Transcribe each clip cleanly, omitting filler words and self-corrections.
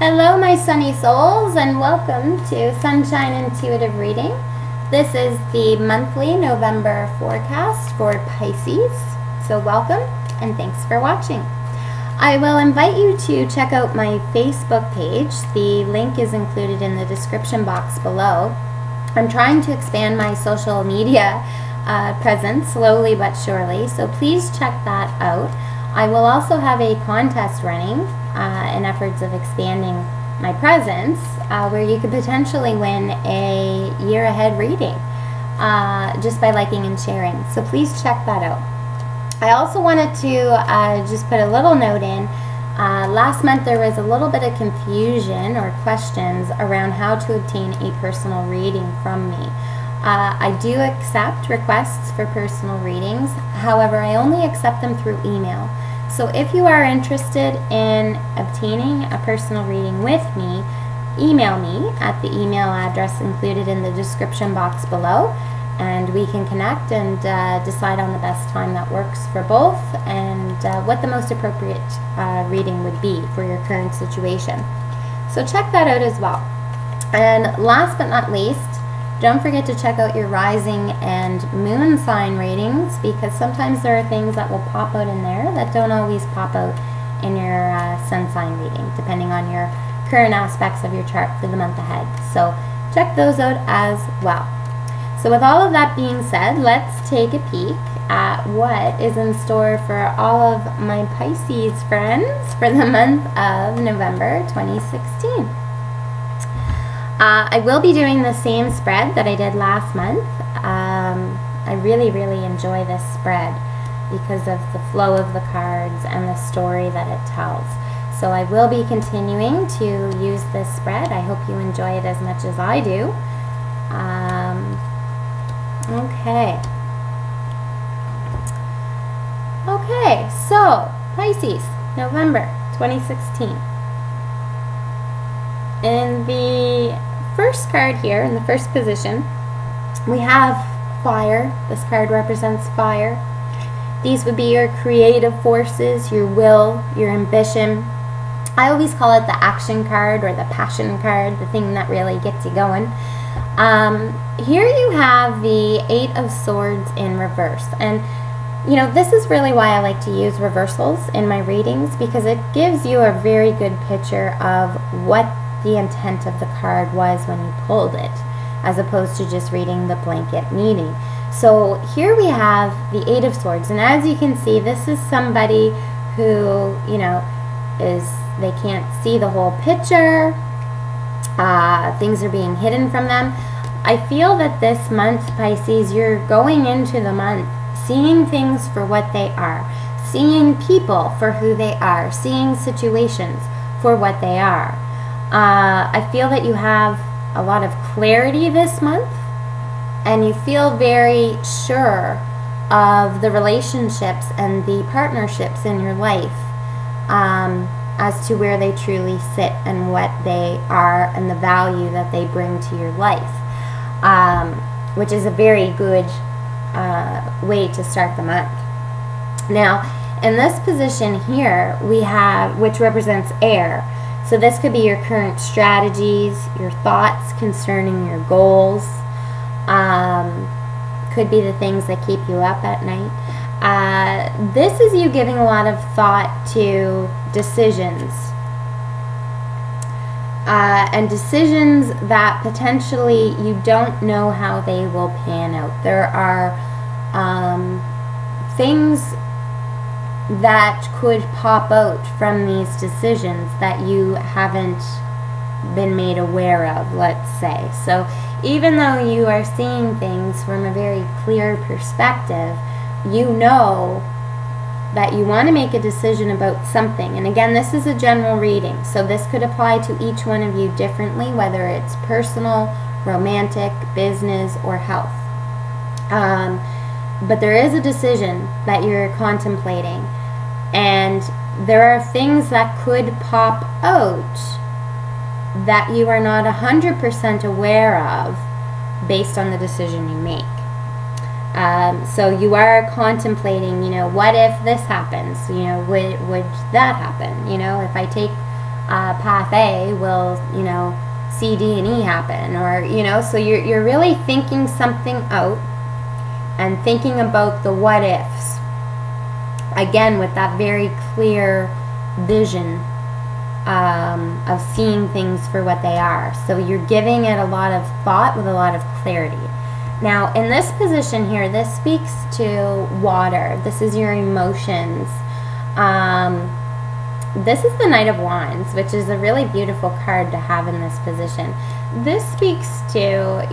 Hello, my sunny souls, and welcome to Sunshine Intuitive Reading. This is the monthly November forecast for Pisces. So welcome, and thanks for watching. I will invite you to check out my Facebook page. The link is included in the description box below. I'm trying to expand my social media presence slowly but surely, so please check that out. I will also have a contest running in efforts of expanding my presence where you could potentially win a year ahead reading just by liking and sharing. So please check that out. I also wanted to just put a little note in. Last month there was a little bit of confusion or questions around how to obtain a personal reading from me. I do accept requests for personal readings. However, I only accept them through email. So if you are interested in obtaining a personal reading with me, email me at the email address included in the description box below, and we can connect and decide on the best time that works for both and what the most appropriate reading would be for your current situation. So check that out as well. And last but not least, don't forget to check out your rising and moon sign readings, because sometimes there are things that will pop out in there that don't always pop out in your sun sign reading, depending on your current aspects of your chart for the month ahead. So check those out as well. So with all of that being said, let's take a peek at what is in store for all of my Pisces friends for the month of November 2016. I will be doing the same spread that I did last month. I really enjoy this spread because of the flow of the cards and the story that it tells. So I will be continuing to use this spread. I hope you enjoy it as much as I do. Okay, so Pisces, November 2016. In the first card here, in the first position, we have fire. This card represents fire. These would be your creative forces, your will, your ambition. I always call it the action card or the passion card, the thing that really gets you going. Here you have the Eight of Swords in reverse. And you know, this is really why I like to use reversals in my readings, because it gives you a very good picture of what the intent of the card was when you pulled it, as opposed to just reading the blanket meaning. So here we have the Eight of Swords, and as you can see, this is somebody who, you know, they can't see the whole picture. Things are being hidden from them. I feel that this month, Pisces, you're going into the month seeing things for what they are, seeing people for who they are, seeing situations for what they are. I feel that you have a lot of clarity this month, and you feel very sure of the relationships and the partnerships in your life as to where they truly sit and what they are and the value that they bring to your life, which is a very good way to start the month. Now, in this position here, we have, which represents air. So this could be your current strategies, your thoughts concerning your goals. Could be the things that keep you up at night. This is you giving a lot of thought to decisions. And decisions that potentially you don't know how they will pan out. There are things that could pop out from these decisions that you haven't been made aware of, let's say. So even though you are seeing things from a very clear perspective, you know that you want to make a decision about something. And again, this is a general reading, so this could apply to each one of you differently, whether it's personal, romantic, business, or health. But there is a decision that you're contemplating, and there are things that could pop out that you are not 100% aware of based on the decision you make. So you are contemplating, you know, what if this happens? You know, would that happen? You know, if I take path A, will, C, D, and E happen? Or, so you're really thinking something out and thinking about the what ifs. Again, with that very clear vision of seeing things for what they are. So you're giving it a lot of thought with a lot of clarity. Now, in this position here, this speaks to water. This is your emotions. This is the Knight of Wands, which is a really beautiful card to have in this position. This speaks to,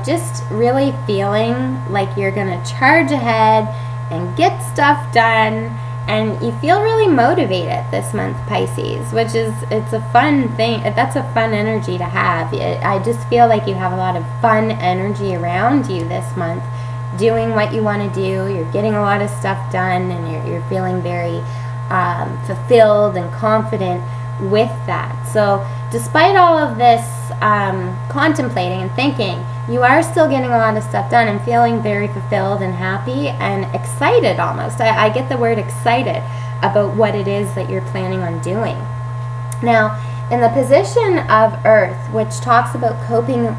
just really feeling like you're going to charge ahead and get stuff done. And you feel really motivated this month, Pisces, which is, it's a fun thing. That's a fun energy to have. I just feel like you have a lot of fun energy around you this month, doing what you want to do. You're getting a lot of stuff done, and you're feeling very fulfilled and confident with that. So despite all of this contemplating and thinking, you are still getting a lot of stuff done and feeling very fulfilled and happy and excited almost. I get the word excited about what it is that you're planning on doing. Now, in the position of Earth, which talks about coping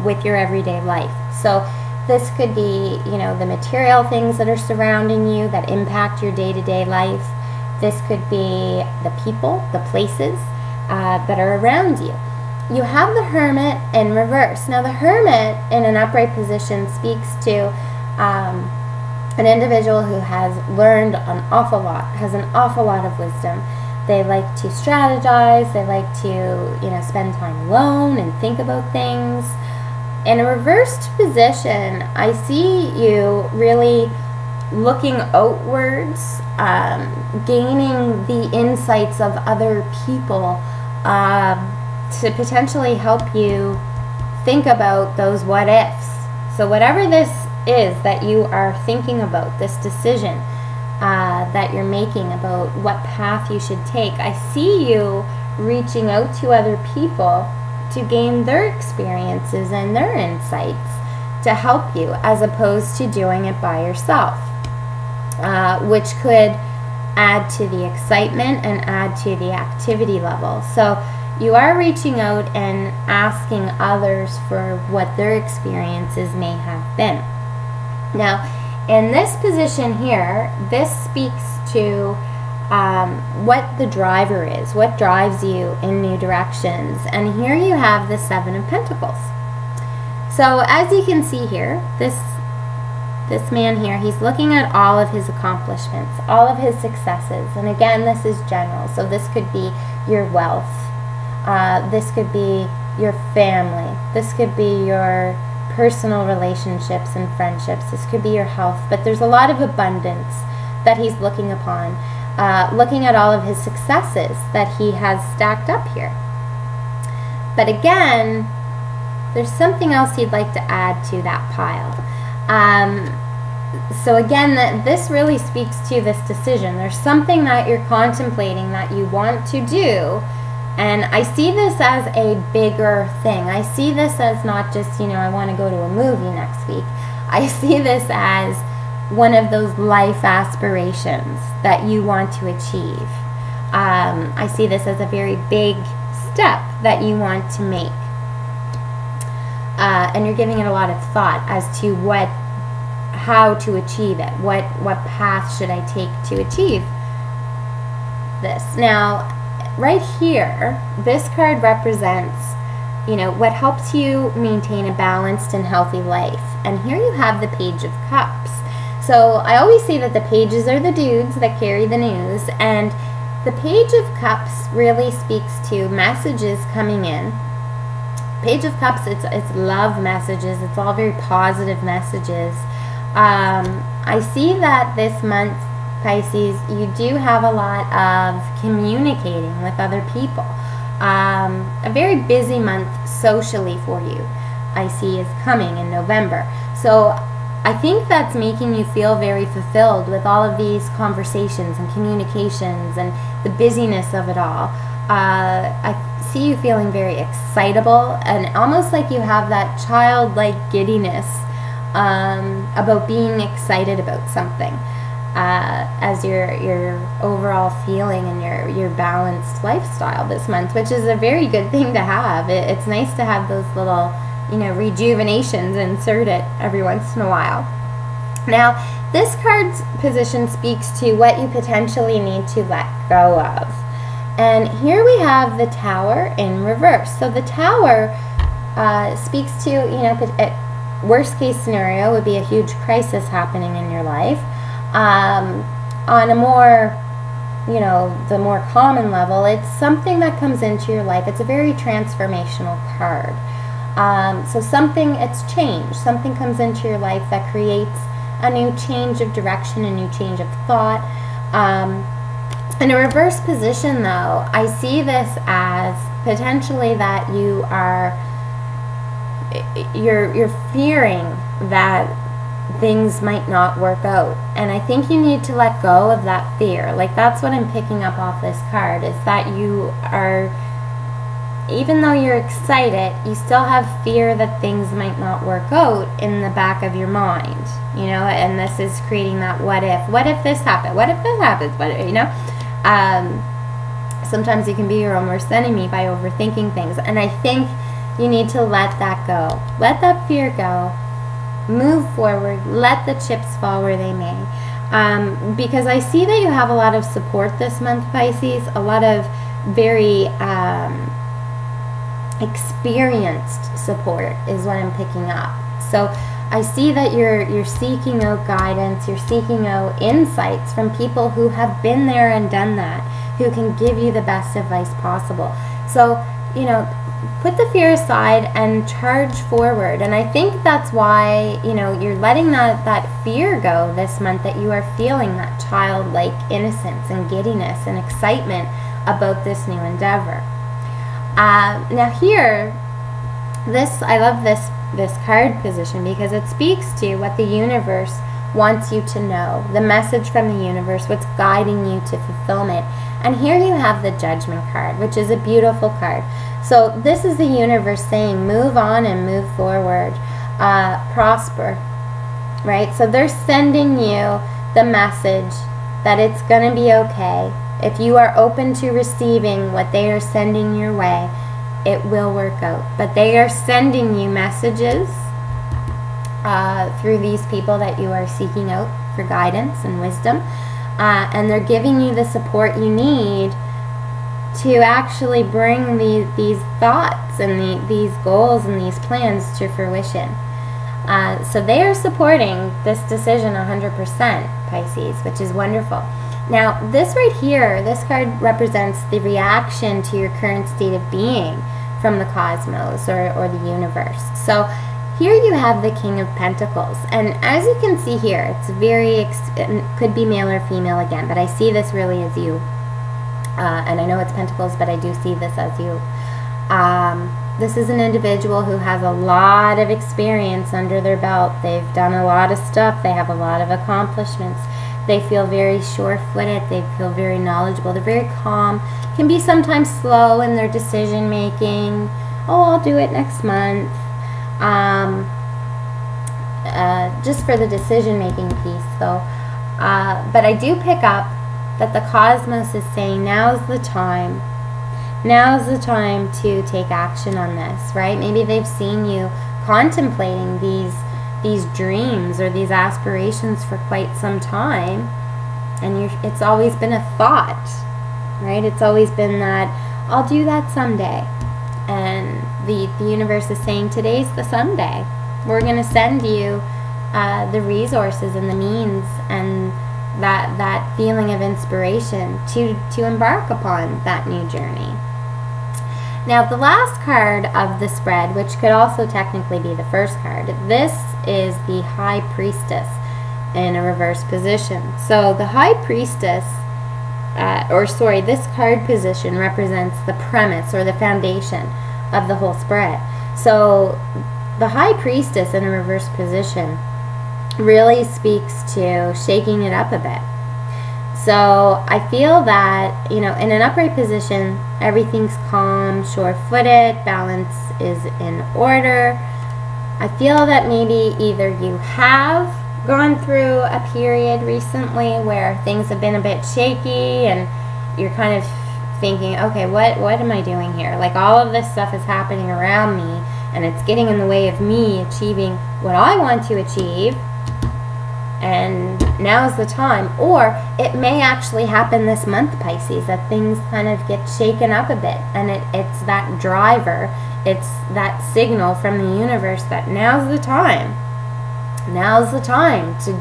with your everyday life. So this could be, the material things that are surrounding you that impact your day-to-day life. This could be the people, the places that are around you. You have the Hermit in reverse. Now, the Hermit in an upright position speaks to an individual who has learned an awful lot, has an awful lot of wisdom. They like to strategize. They like to, spend time alone and think about things. In a reversed position, I see you really looking outwards, gaining the insights of other people to potentially help you think about those what ifs. So whatever this is that you are thinking about, this decision that you're making about what path you should take, I see you reaching out to other people to gain their experiences and their insights to help you, as opposed to doing it by yourself, which could add to the excitement and add to the activity level. So you are reaching out and asking others for what their experiences may have been. Now, in this position here, this speaks to what the driver is, what drives you in new directions. And here you have the Seven of Pentacles. So as you can see here, this man here, he's looking at all of his accomplishments, all of his successes. And again, this is general. So this could be your wealth. This could be your family. This could be your personal relationships and friendships. This could be your health. But there's a lot of abundance that he's looking upon, looking at all of his successes that he has stacked up here. But again, there's something else he'd like to add to that pile. So again, this really speaks to this decision. There's something that you're contemplating that you want to do. And I see this as a bigger thing. I see this as not just, I want to go to a movie next week. I see this as one of those life aspirations that you want to achieve. I see this as a very big step that you want to make. And you're giving it a lot of thought as to how to achieve it. What path should I take to achieve this? Now, right here, this card represents, what helps you maintain a balanced and healthy life. And here you have the Page of Cups. So I always say that the pages are the dudes that carry the news. And the Page of Cups really speaks to messages coming in. Page of Cups, it's love messages. It's all very positive messages. I see that this month, Pisces, you do have a lot of communicating with other people. A very busy month socially for you, I see, is coming in November. So I think that's making you feel very fulfilled with all of these conversations and communications and the busyness of it all. I see you feeling very excitable and almost like you have that childlike giddiness about being excited about something. as your overall feeling and your balanced lifestyle this month, which is a very good thing to have. It's nice to have those little, rejuvenations, insert it every once in a while. Now, this card's position speaks to what you potentially need to let go of. And here we have the Tower in reverse. So the Tower speaks to, worst case scenario would be a huge crisis happening in your life. On a more, the more common level, it's something that comes into your life. It's a very transformational card. So it's change. Something comes into your life that creates a new change of direction, a new change of thought. In a reverse position, though, I see this as potentially that you're fearing that things might not work out, and I think you need to let go of that fear. Like, that's what I'm picking up off this card, is that you are, even though you're excited, you still have fear that things might not work out in the back of your mind, and this is creating that what if this happened, what if this happens, sometimes you can be your own worst enemy by overthinking things, and I think you need to let that go. Let that fear go. Move forward. Let the chips fall where they may. Because I see that you have a lot of support this month, Pisces. A lot of very experienced support is what I'm picking up. So I see that you're seeking out guidance. You're seeking out insights from people who have been there and done that, who can give you the best advice possible. So, put the fear aside and charge forward. And I think that's why, you're letting that fear go this month, that you are feeling that childlike innocence and giddiness and excitement about this new endeavor. Now here, I love this card position because it speaks to what the universe wants you to know, the message from the universe, what's guiding you to fulfillment. And here you have the Judgment card, which is a beautiful card. So this is the universe saying, move on and move forward, prosper, right? So they're sending you the message that it's going to be okay. If you are open to receiving what they are sending your way, it will work out. But they are sending you messages through these people that you are seeking out for guidance and wisdom. And they're giving you the support you need to actually bring these thoughts and these goals and these plans to fruition. So they are supporting this decision 100%, Pisces, which is wonderful. Now, this right here, this card represents the reaction to your current state of being from the cosmos or the universe. So here you have the King of Pentacles. And as you can see here, it's it could be male or female again, but I see this really as you. And I know it's Pentacles, but I do see this as you. This is an individual who has a lot of experience under their belt. They've done a lot of stuff. They have a lot of accomplishments. They feel very sure-footed. They feel very knowledgeable. They're very calm. Can be sometimes slow in their decision-making. Oh, I'll do it next month. Just for the decision-making piece, though. But I do pick up that the cosmos is saying now's the time. Now's the time to take action on this, right? Maybe they've seen you contemplating these dreams or these aspirations for quite some time, and it's always been a thought, right? It's always been that I'll do that someday. And the universe is saying today's the someday. We're going to send you the resources and the means and that feeling of inspiration to embark upon that new journey. Now, the last card of the spread, which could also technically be the first card, this is the High Priestess in a reverse position. So the High Priestess, this card position represents the premise or the foundation of the whole spread. So the High Priestess in a reverse position really speaks to shaking it up a bit. So I feel that, in an upright position, everything's calm, sure-footed, balance is in order. I feel that maybe either you have gone through a period recently where things have been a bit shaky and you're kind of thinking, okay, what am I doing here? Like, all of this stuff is happening around me and it's getting in the way of me achieving what I want to achieve, and now's the time. Or it may actually happen this month, Pisces, that things kind of get shaken up a bit, and it's that driver, it's that signal from the universe that now's the time to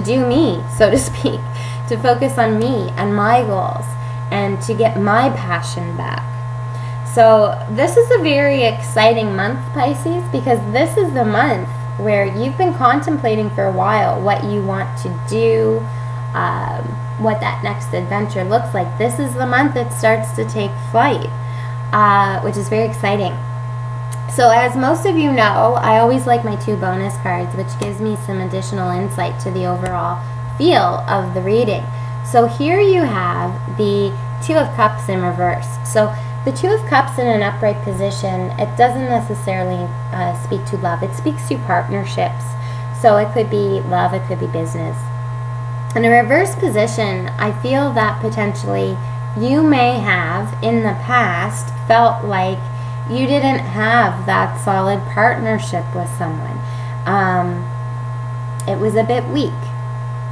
do me, so to speak, to focus on me and my goals and to get my passion back. So this is a very exciting month, Pisces, because this is the month where you've been contemplating for a while what you want to do, what that next adventure looks like. This is the month it starts to take flight, which is very exciting. So as most of you know, I always like my 2 bonus cards, which gives me some additional insight to the overall feel of the reading. So here you have the 2 of Cups in reverse. So the 2 of Cups in an upright position, it doesn't necessarily speak to love. It speaks to partnerships. So it could be love, it could be business. In a reverse position, I feel that potentially you may have in the past felt like you didn't have that solid partnership with someone. It was a bit weak,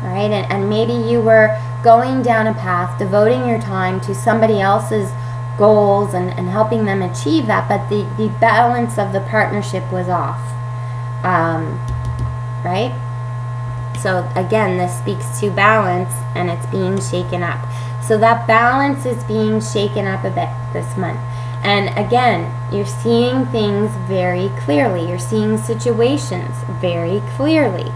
right? And maybe you were going down a path, devoting your time to somebody else's goals and helping them achieve that, but the balance of the partnership was off, right? So again, this speaks to balance, and it's being shaken up. So that balance is being shaken up a bit this month. And again, you're seeing things very clearly. You're seeing situations very clearly,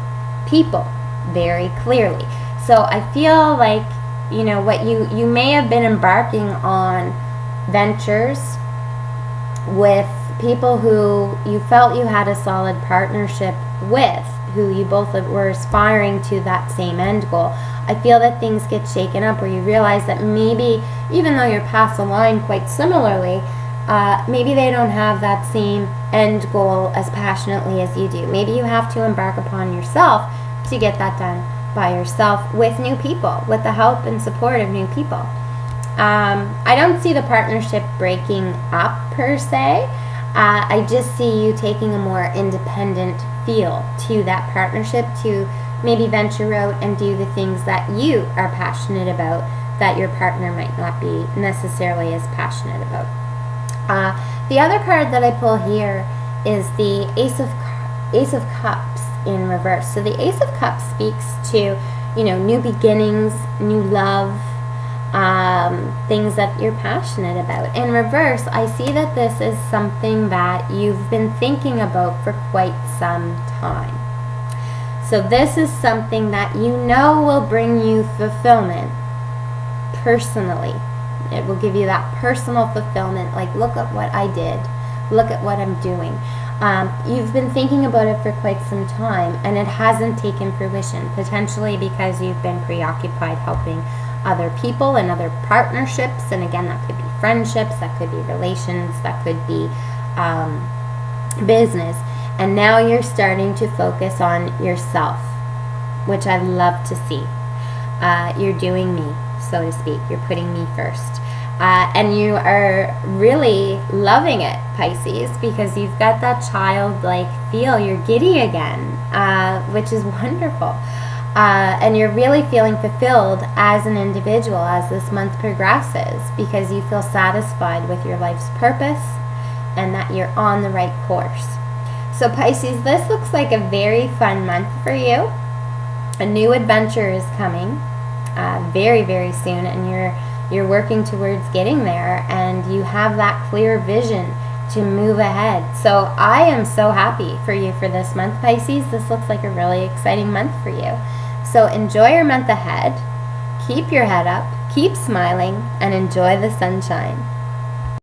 people very clearly. So I feel like, you know, what you may have been embarking on ventures with people who you felt you had a solid partnership with, who you both were aspiring to that same end goal. I feel that things get shaken up where you realize that maybe, even though your paths align quite similarly, maybe they don't have that same end goal as passionately as you do. Maybe you have to embark upon yourself to get that done by yourself with new people, with the help and support of new people. I don't see the partnership breaking up per se. I just see you taking a more independent feel to that partnership, to maybe venture out and do the things that you are passionate about that your partner might not be necessarily as passionate about. The other card that I pull here is the Ace of Cups in reverse. So the Ace of Cups speaks to, you know, new beginnings, new love, things that you're passionate about. In reverse, I see that this is something that you've been thinking about for quite some time. So this is something that you know will bring you fulfillment personally. It will give you that personal fulfillment, like, look at what I did, look at what I'm doing. You've been thinking about it for quite some time, and it hasn't taken fruition, potentially because you've been preoccupied helping other people and other partnerships. And again, that could be friendships, that could be relations, that could be business. And now you're starting to focus on yourself, which I love to see. You're doing me, so to speak. You're putting me first. And you are really loving it, Pisces, because you've got that childlike feel. You're giddy again, which is wonderful. And you're really feeling fulfilled as an individual as this month progresses, because you feel satisfied with your life's purpose and that you're on the right course. So Pisces, this looks like a very fun month for you. A new adventure is coming very, very soon, and you're working towards getting there, and you have that clear vision to move ahead. So I am so happy for you for this month, Pisces. This looks like a really exciting month for you. So enjoy your month ahead. Keep your head up, keep smiling, and enjoy the sunshine.